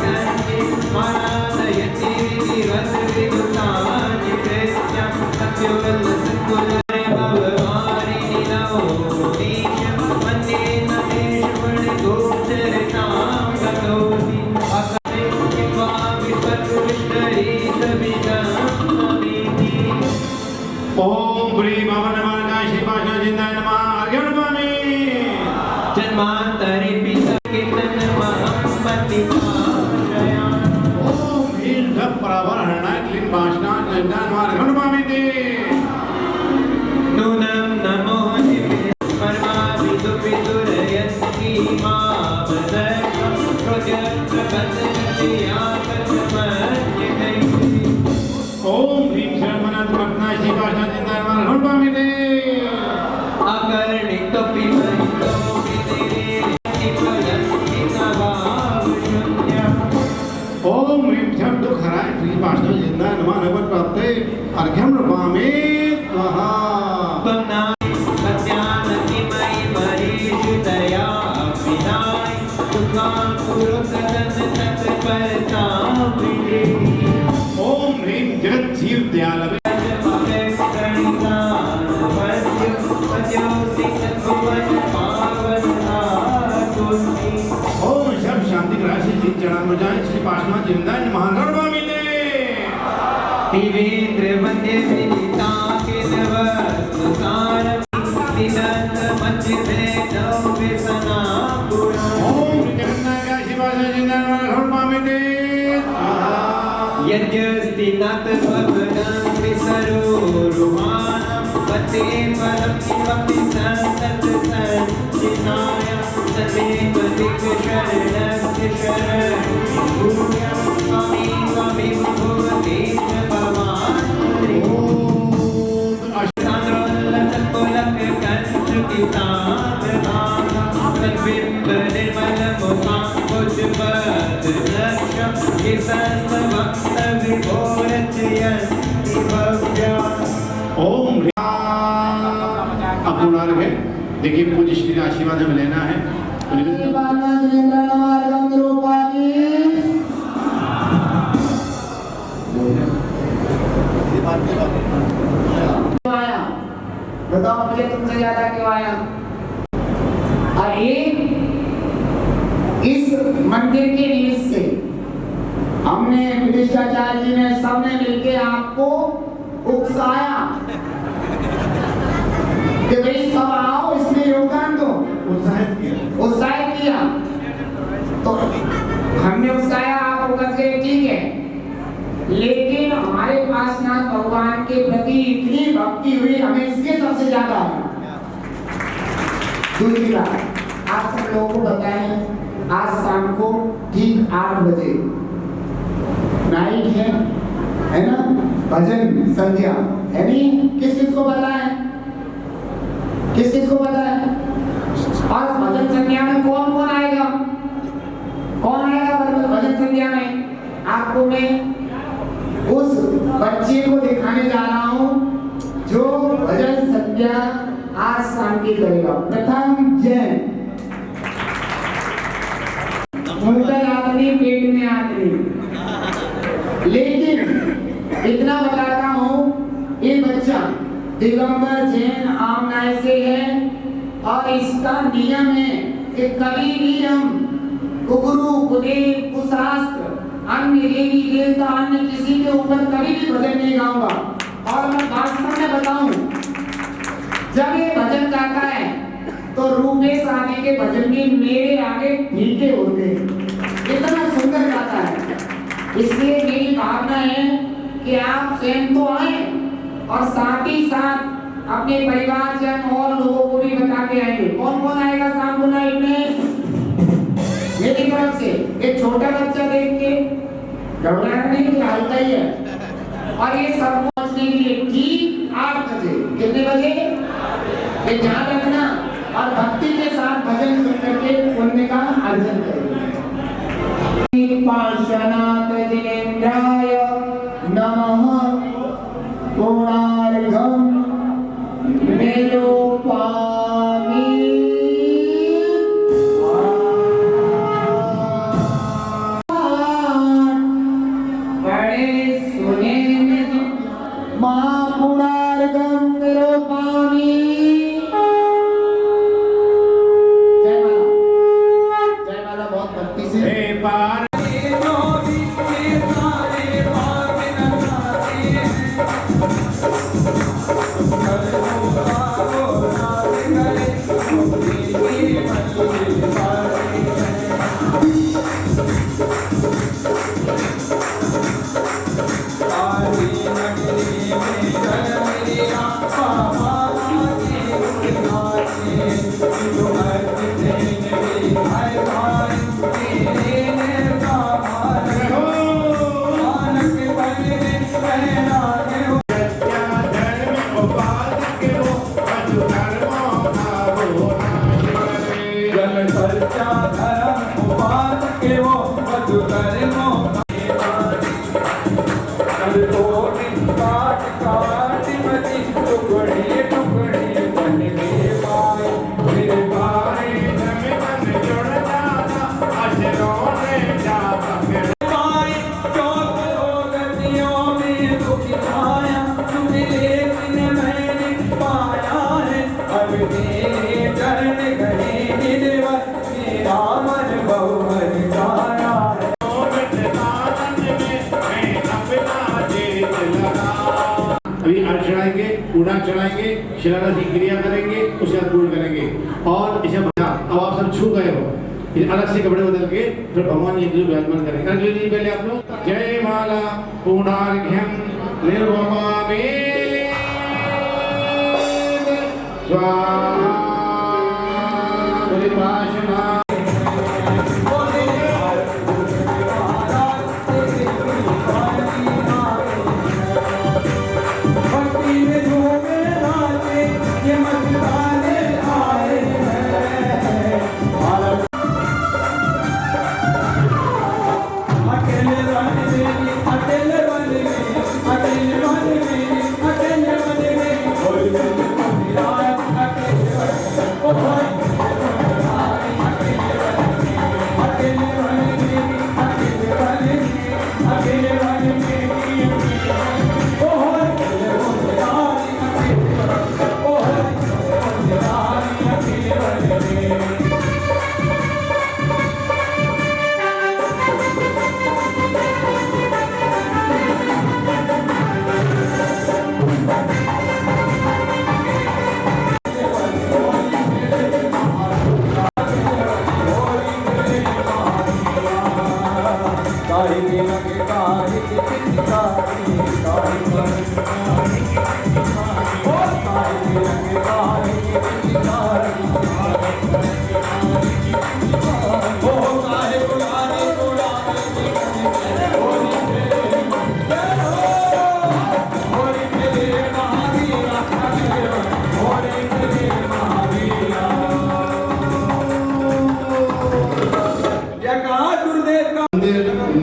सन्ति मानादयति विधिवत् विदुतानि कृत्यं सत्योल्लसत्कुलरे भववारिणि नवोदीशं मन्येन देशवणगोचरतां गतोऽसि असते किं वा विपत्विष्टरी सविदं नमीति। ओम श्री भवन नमार्घ्यं श्री पार्षद जिंदा नमार्घ्यं निरूपामि। जन्मान्तरे पिता ओम ह्रीं शर्मनाथ रत्ना शिवाशा जिंदारमान घोड़ पामिते ओम ह्रीं शम दुखहराय श्री पार्श्व जिंदा नमः नमः प्राप्ते अर्घ्यम नमामि स्वाहा ओम ह्रीं जगत जीव दयालवे ओम शब शांति राशि जीत चढ़ा मुझाए श्री पार्श्व जिंदा नमः घोड़ पामिते ओम जगन्नाथ शिवाशा जिंदा नमः घोड़ पामिते यद्यस्ति नत भवनं विसरोरुमानं पते फलं किमपि सन्तत सञ्चिनाय तदेव दिक्शरणस्य शरणं स्वामी स्वामी भगवते भवान् ओम अब पुनर् है देखिए पूज्य श्री का आशीर्वाद हमें लेना है बताओ मुझे तुमसे ज्यादा क्यों आया? और इस मंदिर के निमित्त से हमने विशिष्टाचार्य जी ने सबने मिलके आपको उकसाया कि भाई सब आओ इसमें योगदान दो, उत्साहित किया। तो हमने उत्साहित आप उकस गए, ठीक है, लेकिन हमारे पास ना भगवान के प्रति इतनी भक्ति हुई, हमें इसके सबसे ज्यादा है। दूसरी बात आप सब लोगों को बताएं, आज शाम को ठीक 8 बजे नाइट है ना, भजन संध्या है नहीं? किस किस को पता है? किस किस को पता है? और भजन संध्या में कौन कौन आएगा? कौन आएगा भजन संध्या में? आपको मैं उस बच्चे को दिखाने जा रहा हूँ जो भजन संध्या आज शाम की करेगा। प्रथम जैन, मुंह आदमी पेट में आदमी, लेकिन इतना बताता हूँ ये बच्चा दिगंबर जैन आमनाय से है और इसका नियम है कि कभी भी हम कुगुरु कुदेव कुशास्त्र अन्य देवी देवता अन्य किसी के ऊपर कभी भी भजन नहीं गाऊंगा। और मैं वास्तव में बताऊं, जब ये भजन गाता है तो रूपेश आगे के भजन भी मेरे आगे फीके होते हैं, इतना सुंदर गाता है। इसलिए मेरी भावना है कि आप स्वयं तो आए और साथ ही साथ अपने परिवारजन और लोगों को भी बता के आएंगे। कौन कौन आएगा शाम को नाइट में? मेरी तरफ से एक छोटा बच्चा देख के घबराना नहीं कि हल्का ही है। और ये सब पहुंचने के लिए ठीक 8 बजे, कितने बजे? ये ध्यान रखना और भक्ति के साथ भजन सुन करके पुण्य का अर्जन करेंगे। पार्श्वनाथ जिनेन्द्राय नमः पूर्णार्घम मेलोपामि। बड़े सुने मां पूर्णार्घम मेलोपामि। जय माला बहुत भक्ति से। हे पार Bye. के वो मधुकर मोह कर कोटि काट काट मती टुकड़ी टुकड़ी बन गए पाए मेरे पाए मन जुड़ जाता अशरों में जाता पाए चौक गतियों में दुख छाया तुम्हें लेकिन मैंने पाया है अब तेरे चरण गए निर्वर मेरा मन बहुमन गाया है अभी अर्घ चढ़ाएंगे, पूर्णा चढ़ाएंगे, शिलान्यास की क्रिया करेंगे, उसके बाद पूर्ण करेंगे और इसे अब आप सब छू गए हो, फिर अलग से कपड़े बदल के फिर भगवान ये जो विराजमान करेंगे। अर्घ लीजिए पहले आप लोग। जय माला पूर्णार्घ्यम निर्वमामि स्वाहा परिभाषणा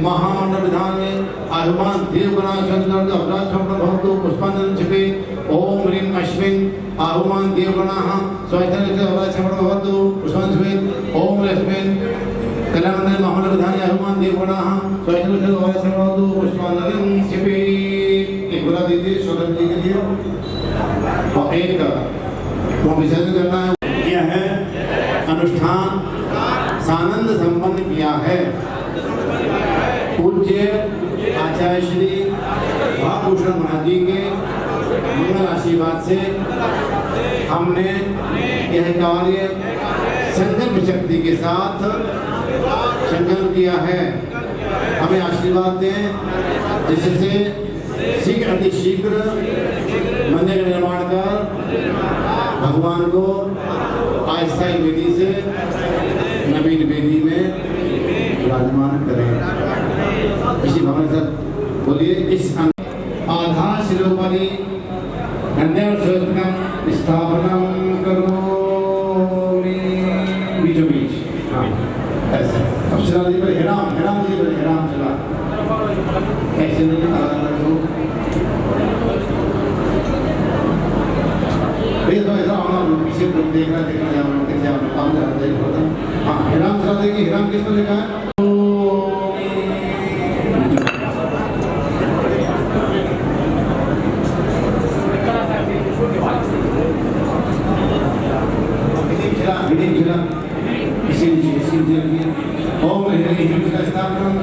महामंडल विधान में आयुमान देवगणा चंद्र अवराज संपन्न भक्तो पुष्पांजलि छिपे ओम ह्रीं अश्विन आहुमान देवगणाः स्वैतन्य अवराज संपन्न भक्तो पुष्पांजलि छिपे ओम रश्मिन कल्याण महामंडल विधान आयुमान देवगणाः स्वैतन्य अवराज संपन्न भक्तो पुष्पांजलि छिपे। एक बोला दीजिए शोधन जी के लिए और एक तो विसर्जन करना है। यह है अनुष्ठान सानंद संपन्न किया है पूज्य आचार्य श्री भाभूषण महाराज जी के मंगल आशीर्वाद से हमने यह कार्य संकल्प शक्ति के साथ संकल्प किया है। हमें आशीर्वाद दें जिससे शीघ्र अतिशीघ्र मंदिर का निर्माण कर भगवान को अस्थायी वेदी से नवीन वेदी में विराजमान करें। इसी भावना से बोलिए इस आधार शिरोपरि नंदेव स्वस्तिकं स्थापनं करोमि। बीचों बीच हाँ ऐसे अब चला जी पर हिराम जी पर हिराम चला ऐसे नहीं पीछे देखना जाओ काम जाना हाँ हिराम चला देंगे। हिराम किस पर लिखा है? इसी ओम